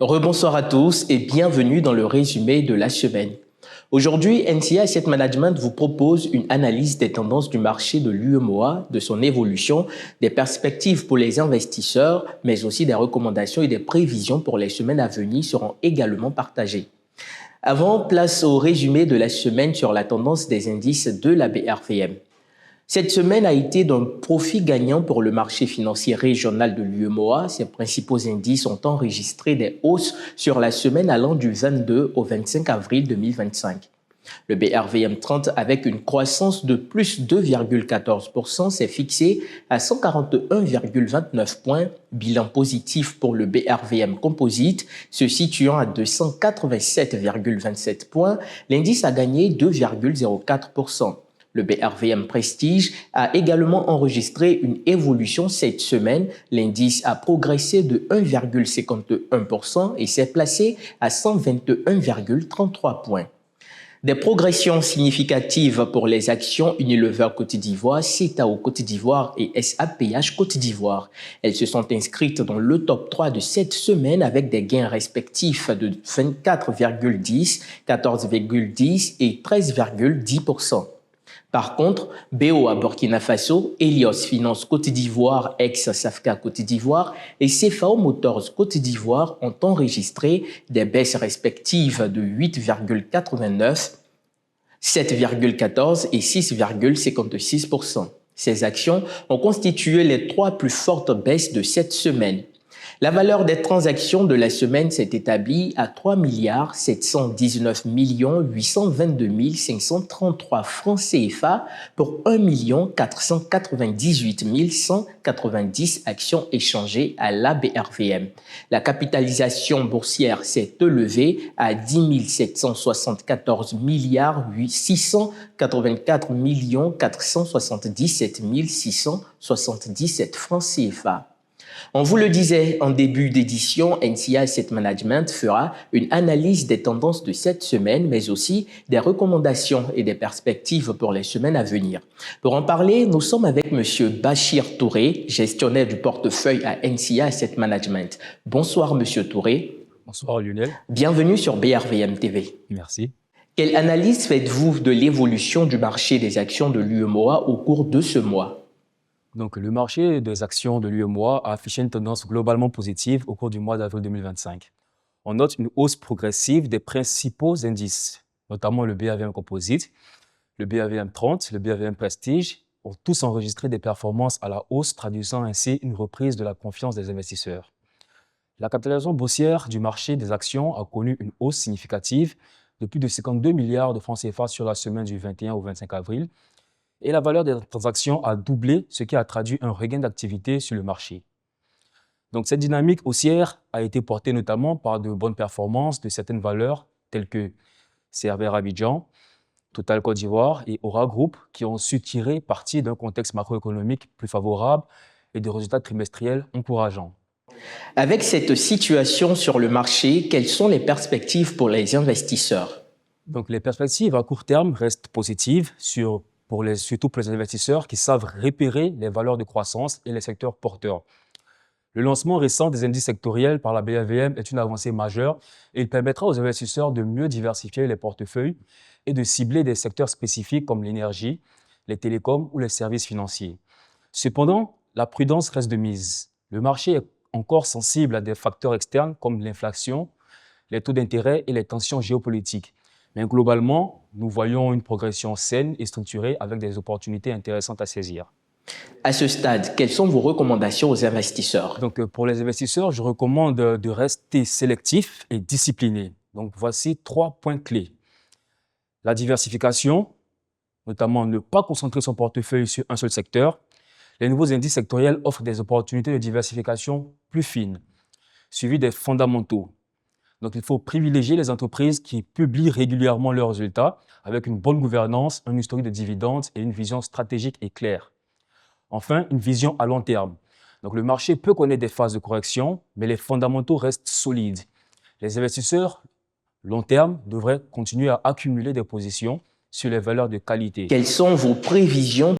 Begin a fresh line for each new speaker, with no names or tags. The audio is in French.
Rebonsoir à tous et bienvenue dans le résumé de la semaine. Aujourd'hui, NCA Asset Management vous propose une analyse des tendances du marché de l'UEMOA, de son évolution, des perspectives pour les investisseurs, mais aussi des recommandations et des prévisions pour les semaines à venir seront également partagées. Avant, place au résumé de la semaine sur la tendance des indices de la BRVM. Cette semaine a été d'un profit gagnant pour le marché financier régional de l'UEMOA. Ses principaux indices ont enregistré des hausses sur la semaine allant du 22 au 25 avril 2025. Le BRVM 30, avec une croissance de plus 2,14%, s'est fixé à 141,29 points, bilan positif pour le BRVM Composite, se situant à 287,27 points. L'indice a gagné 2,04%. Le BRVM Prestige a également enregistré une évolution cette semaine. L'indice a progressé de 1,51% et s'est placé à 121,33 points. Des progressions significatives pour les actions Unilever Côte d'Ivoire, CETAO Côte d'Ivoire et SAPH Côte d'Ivoire. Elles se sont inscrites dans le top 3 de cette semaine avec des gains respectifs de 24,10, 14,10 et 13,10%. Par contre, BOA Burkina Faso, Helios Finance Côte d'Ivoire, ex-Safka Côte d'Ivoire et CFAO Motors Côte d'Ivoire ont enregistré des baisses respectives de 8,89, 7,14 et 6,56%. Ces actions ont constitué les trois plus fortes baisses de cette semaine. La valeur des transactions de la semaine s'est établie à 3 719 822 533 francs CFA pour 1 498 190 actions échangées à la BRVM. La capitalisation boursière s'est élevée à 10 774 684 477 677 francs CFA. On vous le disait en début d'édition, NCA Asset Management fera une analyse des tendances de cette semaine, mais aussi des recommandations et des perspectives pour les semaines à venir. Pour en parler, nous sommes avec M. Bachir Touré, gestionnaire du portefeuille à NCA Asset Management. Bonsoir M. Touré.
Bonsoir Lionel.
Bienvenue sur BRVM TV.
Merci.
Quelle analyse faites-vous de l'évolution du marché des actions de l'UEMOA au cours de ce mois ?
Donc, le marché des actions de l'UEMOA a affiché une tendance globalement positive au cours du mois d'avril 2025. On note une hausse progressive des principaux indices, notamment le BRVM Composite, le BRVM 30, le BRVM Prestige, ont tous enregistré des performances à la hausse, traduisant ainsi une reprise de la confiance des investisseurs. La capitalisation boursière du marché des actions a connu une hausse significative de plus de 52 milliards de francs CFA sur la semaine du 21 au 25 avril, et la valeur des transactions a doublé, ce qui a traduit un regain d'activité sur le marché. Donc, cette dynamique haussière a été portée notamment par de bonnes performances de certaines valeurs telles que CRVR Abidjan, Total Côte d'Ivoire et Aura Group qui ont su tirer parti d'un contexte macroéconomique plus favorable et de résultats trimestriels encourageants.
Avec cette situation sur le marché, quelles sont les perspectives pour les investisseurs ?
Donc, les perspectives à court terme restent positives surtout pour les investisseurs qui savent repérer les valeurs de croissance et les secteurs porteurs. Le lancement récent des indices sectoriels par la BRVM est une avancée majeure et il permettra aux investisseurs de mieux diversifier les portefeuilles et de cibler des secteurs spécifiques comme l'énergie, les télécoms ou les services financiers. Cependant, la prudence reste de mise. Le marché est encore sensible à des facteurs externes comme l'inflation, les taux d'intérêt et les tensions géopolitiques. Mais globalement, nous voyons une progression saine et structurée avec des opportunités intéressantes à saisir.
À ce stade, quelles sont vos recommandations aux investisseurs ?
Donc, pour les investisseurs, je recommande de rester sélectif et discipliné. Donc, voici 3 points clés. La diversification, notamment ne pas concentrer son portefeuille sur un seul secteur. Les nouveaux indices sectoriels offrent des opportunités de diversification plus fines, suivies des fondamentaux. Donc, il faut privilégier les entreprises qui publient régulièrement leurs résultats avec une bonne gouvernance, un historique de dividendes et une vision stratégique et claire. Enfin, une vision à long terme. Donc, le marché peut connaître des phases de correction, mais les fondamentaux restent solides. Les investisseurs long terme devraient continuer à accumuler des positions sur les valeurs de qualité.
Quelles sont vos prévisions